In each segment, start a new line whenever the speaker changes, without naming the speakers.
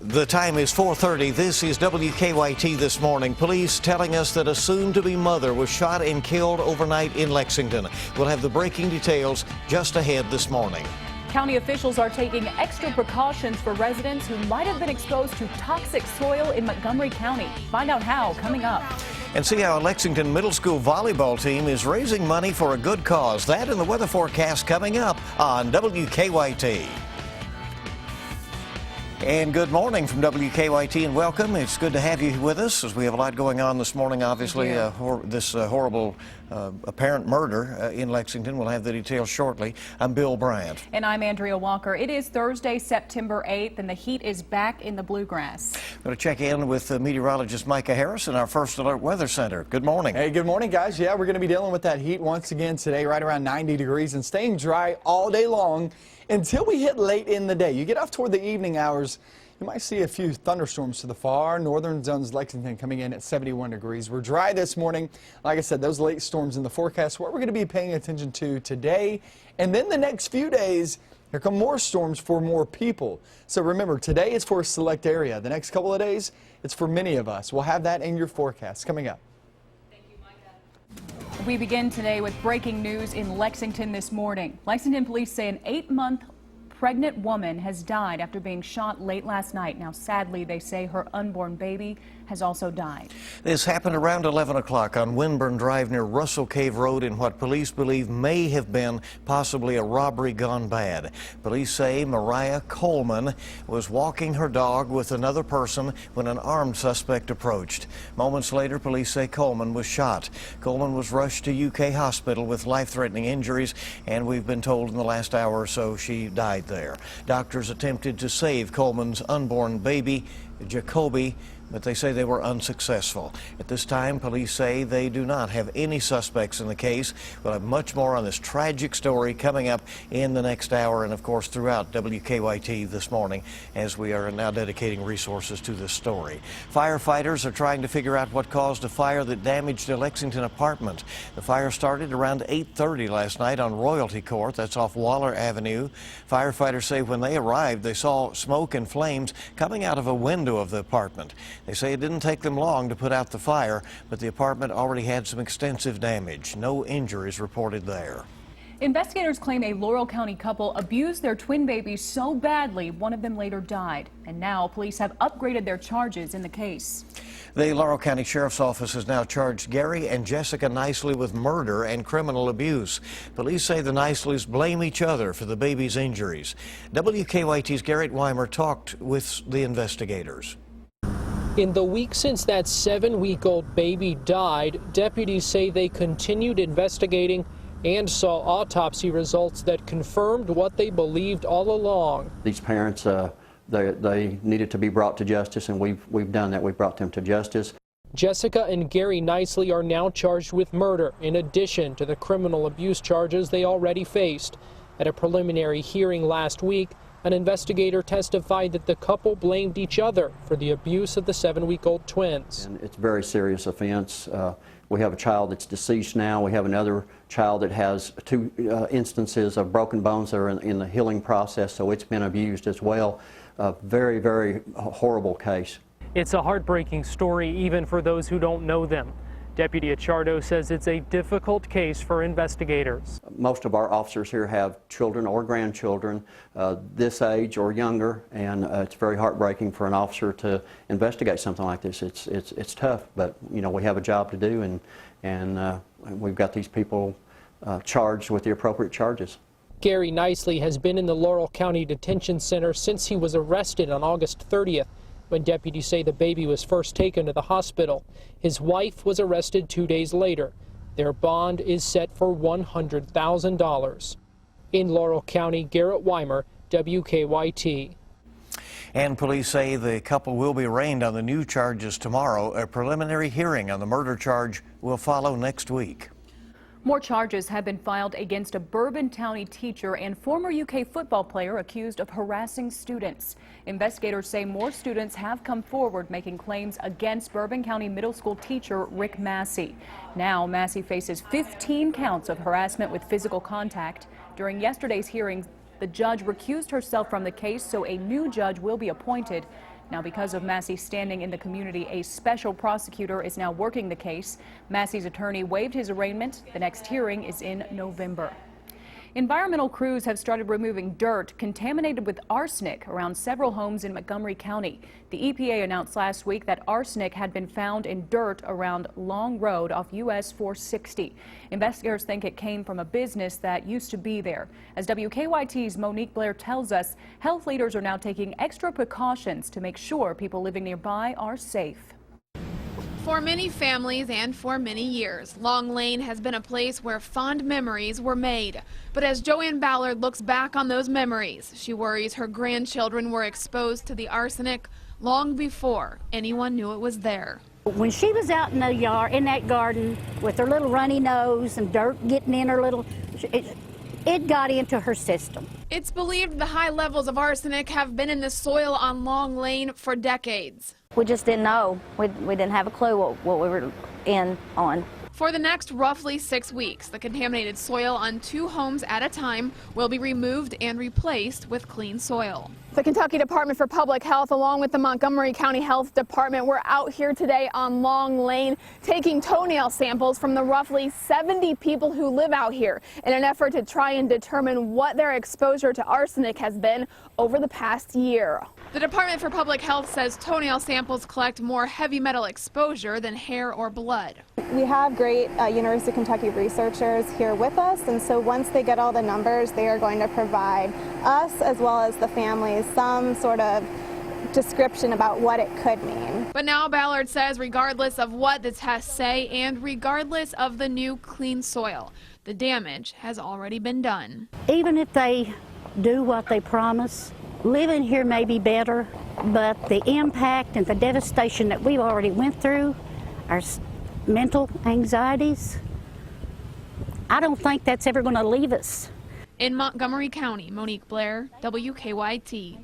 The time is 4:30. This is WKYT This Morning. Police telling us that a soon-to-be mother was shot and killed overnight in Lexington. We'll have the breaking details just ahead this morning.
County officials are taking extra precautions for residents who might have been exposed to toxic soil in Montgomery County. Find out how coming up.
And see how a Lexington middle school volleyball team is raising money for a good cause. That and the weather forecast coming up on WKYT. And good morning from WKYT and welcome. It's good to have you with us as we have a lot going on this morning. Obviously, this horrible apparent murder in Lexington. We'll have the details shortly. I'm Bill Bryant.
And I'm Andrea Walker. It is Thursday, September 8th, and the heat is back in the bluegrass.
I'm going to check in with meteorologist Micah Harris in our First Alert Weather Center. Good morning.
Hey, good morning, guys. Yeah, we're going to be dealing with that heat once again today, right around 90 degrees and staying dry all day long until we hit late in the day. You get off toward the evening hours, you might see a few thunderstorms to the far northern zones. Lexington coming in at 71 degrees. We're dry this morning. Like I said, those late storms in the forecast, what we're going to be paying attention to today. And then the next few days, here come more storms for more people. So remember, today is for a select area. The next couple of days, it's for many of us. We'll have that in your forecast coming up.
We begin today with breaking news in Lexington this morning. Lexington police say an 8-month pregnant woman has died after being shot late last night. Now, sadly, they say her unborn baby has also died.
This happened around 11 o'clock on Winburn Drive near Russell Cave Road in what police believe may have been possibly a robbery gone bad. Police say Mariah Coleman was walking her dog with another person when an armed suspect approached. Moments later, police say Coleman was shot. Coleman was rushed to UK Hospital with life-threatening injuries, and we've been told in the last hour or so she died there. Doctors attempted to save Coleman's unborn baby, Jacoby, but they say they were unsuccessful. At this time, police say they do not have any suspects in the case. We'll have much more on this tragic story coming up in the next hour and, of course, throughout WKYT this morning as we are now dedicating resources to this story. Firefighters are trying to figure out what caused a fire that damaged a Lexington apartment. The fire started around 8:30 last night on Royalty Court. That's off Waller Avenue. Firefighters say when they arrived, they saw smoke and flames coming out of a window of the apartment. They say it didn't take them long to put out the fire, but the apartment already had some extensive damage. No injuries reported there.
Investigators claim a Laurel County couple abused their twin babies so badly, one of them later died. And now police have upgraded their charges in the case.
The Laurel County Sheriff's Office has now charged Gary and Jessica Nicely with murder and criminal abuse. Police say the Niceleys blame each other for the baby's injuries. WKYT's Garrett Weimer talked with the investigators.
In the week since that 7-week-old baby died, deputies say they continued investigating and saw autopsy results that confirmed what they believed all along.
These parents, they needed to be brought to justice, and we've done that. We've brought them to justice.
Jessica and Gary Nicely are now charged with murder, in addition to the criminal abuse charges they already faced. At a preliminary hearing last week, an investigator testified that the couple blamed each other for the abuse of the 7-week-old twins.
And it's a very serious offense. We have a child that's deceased now. We have another child that has 2 instances of broken bones that are in the healing process, so it's been abused as well. A very, very horrible case.
It's a heartbreaking story even for those who don't know them. Deputy Achardo says it's a difficult case for investigators.
Most of our officers here have children or grandchildren this age or younger, and it's very heartbreaking for an officer to investigate something like this. It's tough, but you know we have a job to do, and we've got these people charged with the appropriate charges.
Gary Nicely has been in the Laurel County Detention Center since he was arrested on August 30th. When deputies say the baby was first taken to the hospital. His wife was arrested 2 days later. Their bond is set for $100,000. In Laurel County, Garrett Weimer, WKYT.
And police say the couple will be arraigned on the new charges tomorrow. A preliminary hearing on the murder charge will follow next week.
More charges have been filed against a Bourbon County teacher and former UK football player accused of harassing students. Investigators say more students have come forward making claims against Bourbon County Middle School teacher Rick Massey. Now Massey faces 15 counts of harassment with physical contact. During yesterday's hearing, the judge recused herself from the case, so a new judge will be appointed. Now, because of Massey's standing in the community, a special prosecutor is now working the case. Massey's attorney waived his arraignment. The next hearing is in November. Environmental crews have started removing dirt contaminated with arsenic around several homes in Montgomery County. The EPA announced last week that arsenic had been found in dirt around Long Road off US 460. Investigators think it came from a business that used to be there. As WKYT's Monique Blair tells us, health leaders are now taking extra precautions to make sure people living nearby are safe.
For many families and for many years, Long Lane has been a place where fond memories were made. But as Joanne Ballard looks back on those memories, she worries her grandchildren were exposed to the arsenic long before anyone knew it was there.
When she was out in the yard, in that garden, with her little runny nose and dirt getting in her little, it got into her system.
It's believed the high levels of arsenic have been in the soil on Long Lane for decades.
We just didn't know. We didn't have a clue what we were in on.
For the next roughly 6 weeks, the contaminated soil on 2 homes at a time will be removed and replaced with clean soil. The Kentucky Department for Public Health, along with the Montgomery County Health Department, were out here today on Long Lane taking toenail samples from the roughly 70 people who live out here in an effort to try and determine what their exposure to arsenic has been over the past year. The Department for Public Health says toenail samples collect more heavy metal exposure than hair or blood.
We have great University of Kentucky researchers here with us, and so once they get all the numbers, they are going to provide us as well as the families some sort of description about what it could mean.
But now Ballard says regardless of what the tests say and regardless of the new clean soil, the damage has already been done.
Even if they do what they promise, living here may be better, but the impact and the devastation that we've already went through, our mental anxieties, I don't think that's ever going to leave us.
In Montgomery County, Monique Blair, WKYT.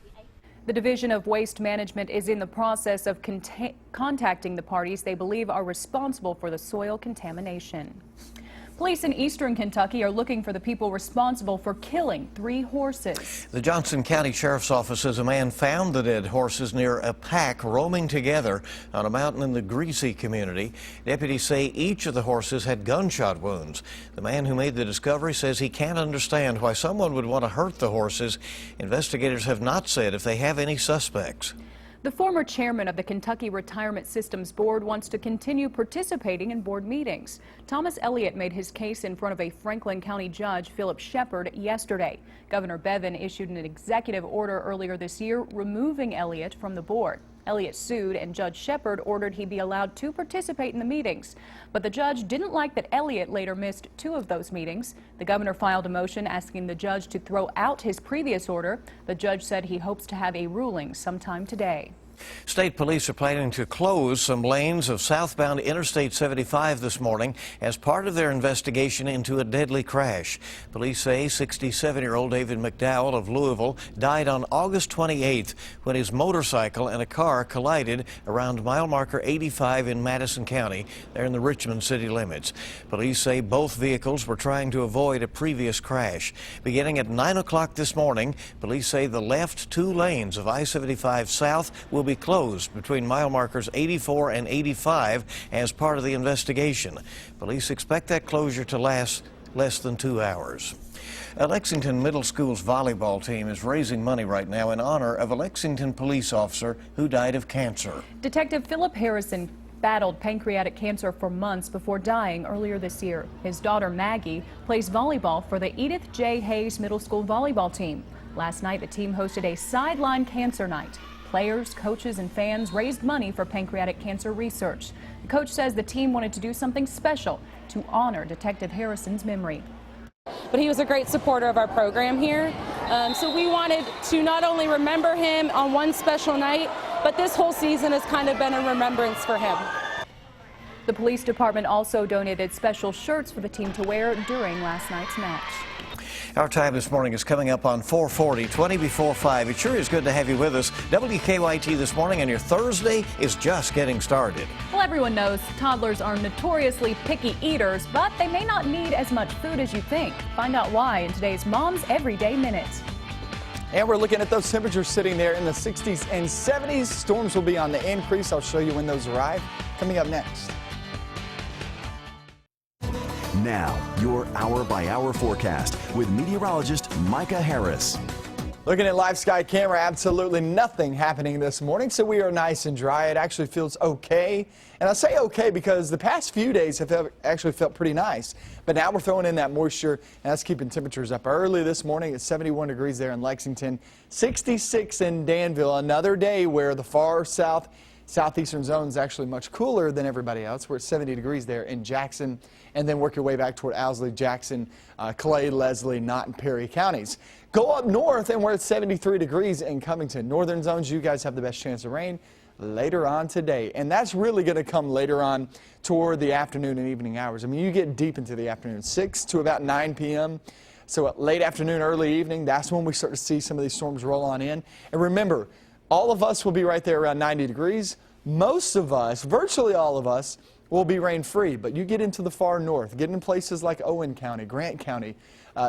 The Division of Waste Management is in the process of contacting the parties they believe are responsible for the soil contamination. Police in eastern Kentucky are looking for the people responsible for killing 3 horses.
The Johnson County Sheriff's Office says a man found the dead horses near a pack roaming together on a mountain in the Greasy community. Deputies say each of the horses had gunshot wounds. The man who made the discovery says he can't understand why someone would want to hurt the horses. Investigators have not said if they have any suspects.
The former chairman of the Kentucky Retirement Systems Board wants to continue participating in board meetings. Thomas Elliott made his case in front of a Franklin County judge, Philip Shepard, yesterday. Governor Bevin issued an executive order earlier this year removing Elliott from the board. Elliott sued, and Judge Shepard ordered he be allowed to participate in the meetings. But the judge didn't like that Elliott later missed 2 of those meetings. The governor filed a motion asking the judge to throw out his previous order. The judge said he hopes to have a ruling sometime today.
State police are planning to close some lanes of southbound Interstate 75 this morning as part of their investigation into a deadly crash. Police say 67-year-old David McDowell of Louisville died on August 28th when his motorcycle and a car collided around mile marker 85 in Madison County. They're in the Richmond city limits. Police say both vehicles were trying to avoid a previous crash. Beginning at 9 o'clock this morning, police say the left 2 lanes of I-75 South will be closed between mile markers 84 and 85 as part of the investigation. Police expect that closure to last less than 2 hours. A Lexington Middle School's volleyball team is raising money right now in honor of a Lexington police officer who died of cancer.
Detective Philip Harrison battled pancreatic cancer for months before dying earlier this year. His daughter Maggie plays volleyball for the Edith J. Hayes Middle School volleyball team. Last night, the team hosted a sideline cancer night. Players, coaches, and fans raised money for pancreatic cancer research. The coach says the team wanted to do something special to honor Detective Harrison's memory.
But he was a great supporter of our program here. So we wanted to not only remember him on one special night, but this whole season has kind of been a remembrance for him.
The police department also donated special shirts for the team to wear during last night's match.
Our time this morning is coming up on 4:40, 20 before 5. It sure is good to have you with us. WKYT this morning, and your Thursday is just getting started.
Well, everyone knows toddlers are notoriously picky eaters, but they may not need as much food as you think. Find out why in today's Mom's Everyday Minute.
And we're looking at those temperatures sitting there in the 60s and 70s. Storms will be on the increase. I'll show you when those arrive. Coming up next.
Now, your hour-by-hour forecast with meteorologist Micah Harris.
Looking at live sky camera, absolutely nothing happening this morning, so we are nice and dry. It actually feels okay. And I say okay because the past few days have actually felt pretty nice. But now we're throwing in that moisture, and that's keeping temperatures up. Early this morning, it's 71 degrees there in Lexington, 66 in Danville. Another day where the far southeastern zone is actually much cooler than everybody else. We're at 70 degrees there in Jackson, and then work your way back toward Owsley, Jackson, Clay, Leslie, Knott, and Perry counties. Go up north, and we're at 73 degrees in Covington. Northern zones, you guys have the best chance of rain later on today, and that's really going to come later on toward the afternoon and evening hours. I mean, you get deep into the afternoon, 6 to about 9 p.m. So late afternoon, early evening, that's when we start to see some of these storms roll on in. And remember, all of us will be right there around 90 degrees. Most of us, virtually all of us, will be rain-free. But you get into the far north, get in places like Owen County, Grant County,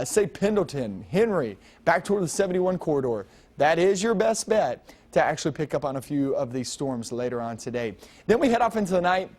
say Pendleton, Henry, back toward the 71 corridor. That is your best bet to actually pick up on a few of these storms later on today. Then we head off into the night.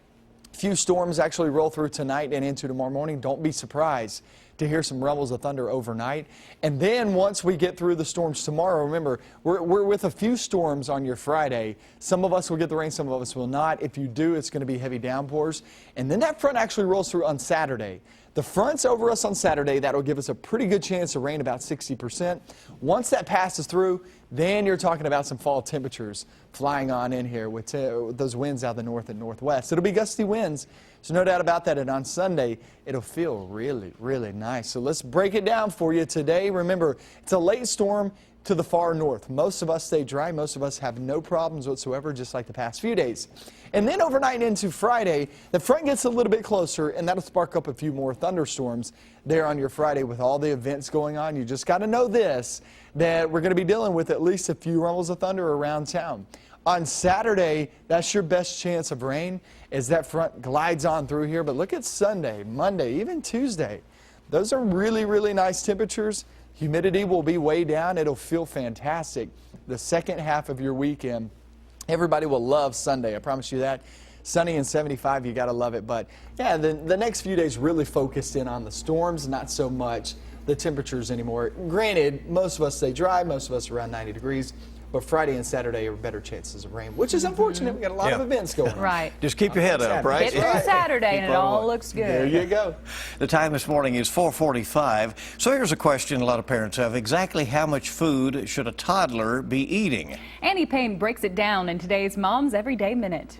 A few storms actually roll through tonight and into tomorrow morning. Don't be surprised to hear some rumbles of thunder overnight. And then once we get through the storms tomorrow, remember, we're with a few storms on your Friday. Some of us will get the rain, some of us will not. If you do, it's going to be heavy downpours. And then that front actually rolls through on Saturday. The front's over us on Saturday. That'll give us a pretty good chance of rain, about 60%. Once that passes through, then you're talking about some fall temperatures flying on in here with those winds out of the north and northwest. It'll be gusty winds, so no doubt about that. And on Sunday, it'll feel really, really nice. So let's break it down for you today. Remember, it's a late storm to the far north. Most of us stay dry. Most of us have no problems whatsoever, just like the past few days. And then overnight into Friday, the front gets a little bit closer, and that'll spark up a few more thunderstorms there on your Friday with all the events going on. You just got to know this, that we're going to be dealing with at least a few rumbles of thunder around town. On Saturday, that's your best chance of rain as that front glides on through here. But look at Sunday, Monday, even Tuesday. Those are really, really nice temperatures. Humidity will be way down. It'll feel fantastic. The second half of your weekend, everybody will love Sunday. I promise you that. Sunny and 75, you got to love it. But yeah, the next few days really focused in on the storms, not so much the temperatures anymore. Granted, most of us stay dry. Most of us are around 90 degrees. But Friday and Saturday are better chances of rain, which is unfortunate. We got a lot of events going on.
Right.
Just keep your head up, right?
Get through Saturday and it all looks good.
There you go.
The time this morning is 4:45. So here's a question a lot of parents have. Exactly how much food should a toddler be eating?
Annie Payne breaks it down in today's Mom's Everyday Minute.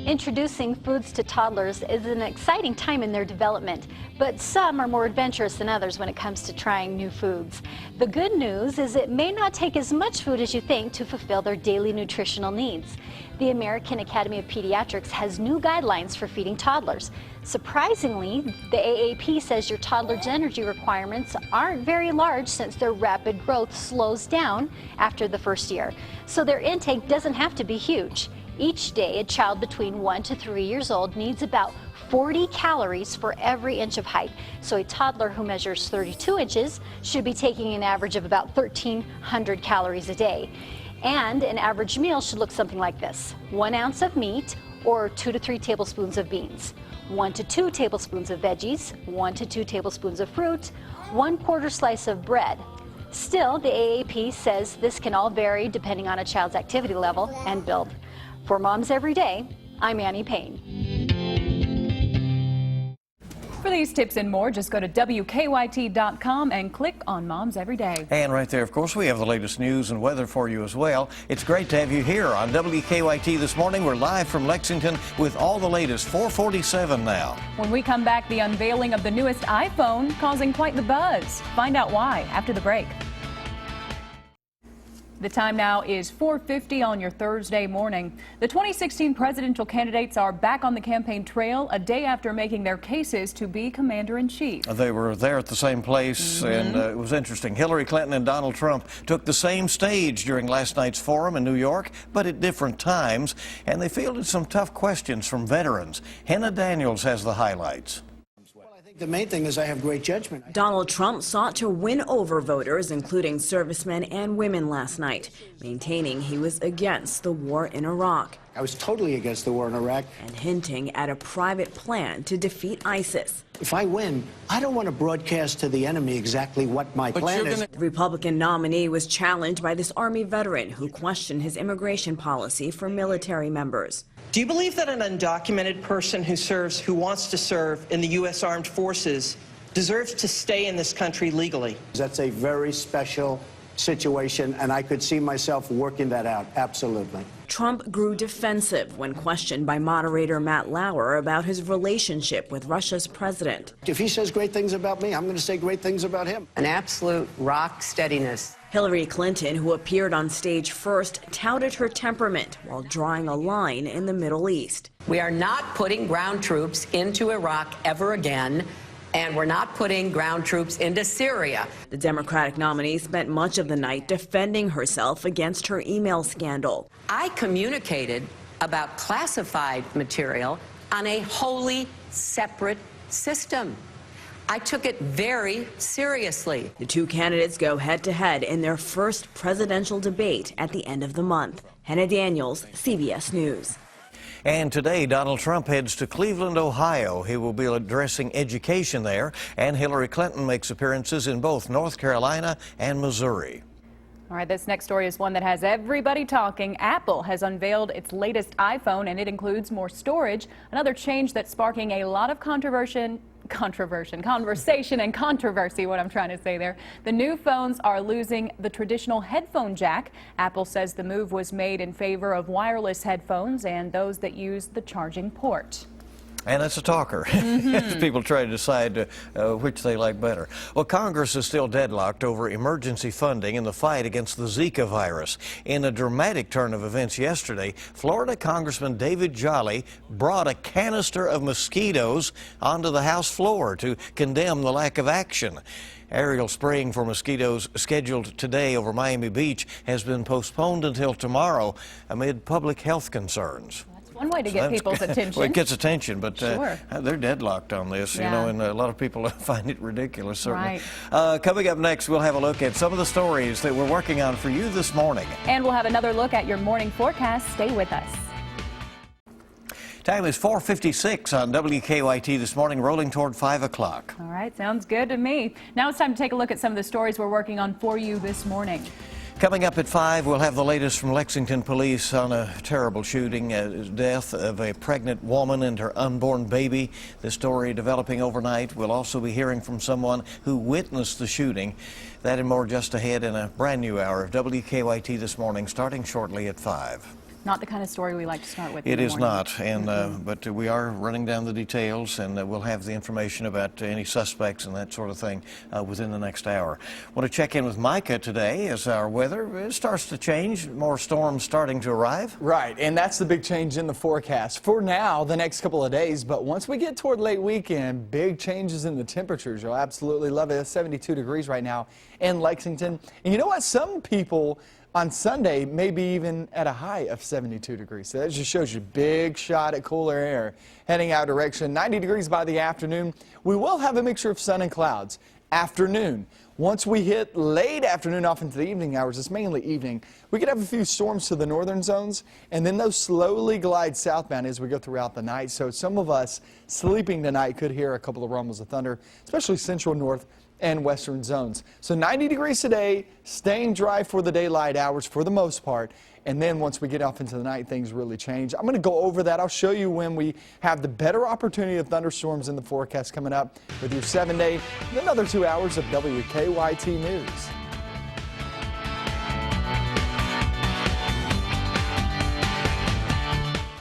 Introducing foods to toddlers is an exciting time in their development, but some are more adventurous than others when it comes to trying new foods. The good news is it may not take as much food as you think to fulfill their daily nutritional needs. The American Academy of Pediatrics has new guidelines for feeding toddlers. Surprisingly, the AAP says your toddler's energy requirements aren't very large since their rapid growth slows down after the first year, so their intake doesn't have to be huge. Each day, a child between 1 to 3 years old needs about 40 calories for every inch of height. So a toddler who measures 32 inches should be taking an average of about 1,300 calories a day. And an average meal should look something like this: 1 ounce of meat or 2 to 3 tablespoons of beans, 1 to 2 tablespoons of veggies, 1 to 2 tablespoons of fruit, 1/4 slice of bread. Still, the AAP says this can all vary depending on a child's activity level and build. For Moms Every Day, I'm Annie Payne.
For these tips and more, just go to WKYT.com and click on Moms Every Day.
And right there, of course, we have the latest news and weather for you as well. It's great to have you here on WKYT this morning. We're live from Lexington with all the latest. 4:47 now.
When we come back, the unveiling of the newest iPhone causing quite the buzz. Find out why after the break. The time now is 4:50 on your Thursday morning. The 2016 presidential candidates are back on the campaign trail a day after making their cases to be commander-in-chief.
They were there at the same place, and it was interesting. Hillary Clinton and Donald Trump took the same stage during last night's forum in New York, but at different times, and they fielded some tough questions from veterans. Hannah Daniels has the highlights.
The main thing is I have great judgment.
Donald Trump sought to win over voters, including servicemen and women, last night, maintaining he was against the war in Iraq.
I was totally against the war in Iraq.
And hinting at a private plan to defeat ISIS.
If I win, I don't want to broadcast to the enemy exactly what my plan is.
The Republican nominee was challenged by this Army veteran who questioned his immigration policy for military members.
Do you believe that an undocumented person who wants to serve in the U.S. Armed Forces deserves to stay in this country legally?
That's a very special situation, and I could see myself working that out, absolutely.
Trump grew defensive when questioned by moderator Matt Lauer about his relationship with Russia's president.
If he says great things about me, I'm going to say great things about him.
An absolute rock steadiness.
Hillary Clinton, who appeared on stage first, touted her temperament while drawing a line in the Middle East.
We are not putting ground troops into Iraq ever again, and we're not putting ground troops into Syria.
The Democratic nominee spent much of the night defending herself against her email scandal.
I communicated about classified material on a wholly separate system. I took it very seriously.
The two candidates go head-to-head in their first presidential debate at the end of the month. Hannah Daniels, CBS News.
And today, Donald Trump heads to Cleveland, Ohio. He will be addressing education there, and Hillary Clinton makes appearances in both North Carolina and Missouri.
All right, this next story is one that has everybody talking. Apple has unveiled its latest iPhone, and it includes more storage, another change that's sparking a lot of conversation and controversy, what I'm trying to say there. The new phones are losing the traditional headphone jack. Apple says the move was made in favor of wireless headphones and those that use the charging port.
And it's a talker. People try to decide which they like better. Well, Congress is still deadlocked over emergency funding in the fight against the Zika virus. In a dramatic turn of events yesterday, Florida Congressman David Jolly brought a canister of mosquitoes onto the House floor to condemn the lack of action. Aerial spraying for mosquitoes scheduled today over Miami Beach has been postponed until tomorrow amid public health concerns.
One way to get people's attention.
Well, it gets attention, but
sure.
They're deadlocked on this, you know, and a lot of people find it ridiculous, certainly.
Right.
Coming up next, we'll have a look at some of the stories that we're working on for you this morning.
And we'll have another look at your morning forecast. Stay with us.
Time is 4:56 on WKYT this morning, rolling toward 5 o'clock.
All right, sounds good to me. Now it's time to take a look at some of the stories we're working on for you this morning.
Coming up at 5, we'll have the latest from Lexington police on a terrible shooting, death of a pregnant woman and her unborn baby. This story developing overnight. We'll also be hearing from someone who witnessed the shooting. That and more just ahead in a brand new hour of WKYT this morning, starting shortly at 5.
Not the kind of story we like to start with.
It is not, and but we are running down the details, and we'll have the information about any suspects and that sort of thing within the next hour. Want to check in with Micah today as our weather starts to change, more storms starting to arrive.
Right, and that's the big change in the forecast for now, the next couple of days. But once we get toward late weekend, big changes in the temperatures. You'll absolutely love it. It's 72 degrees right now in Lexington, and you know what? Some people on Sunday, maybe even at a high of 72 degrees. So that just shows you big shot at cooler air heading our direction. 90 degrees by the afternoon. We will have a mixture of sun and clouds. Afternoon. Once we hit late afternoon off into the evening hours, it's mainly evening, we could have a few storms to the northern zones, and then those slowly glide southbound as we go throughout the night. So some of us sleeping tonight could hear a couple of rumbles of thunder, especially central north and western zones. So 90 degrees today, staying dry for the daylight hours for the most part. And then once we get off into the night, things really change. I'm going to go over that. I'll show you when we have the better opportunity of thunderstorms in the forecast coming up with your 7-day, another 2 hours of WKYT News.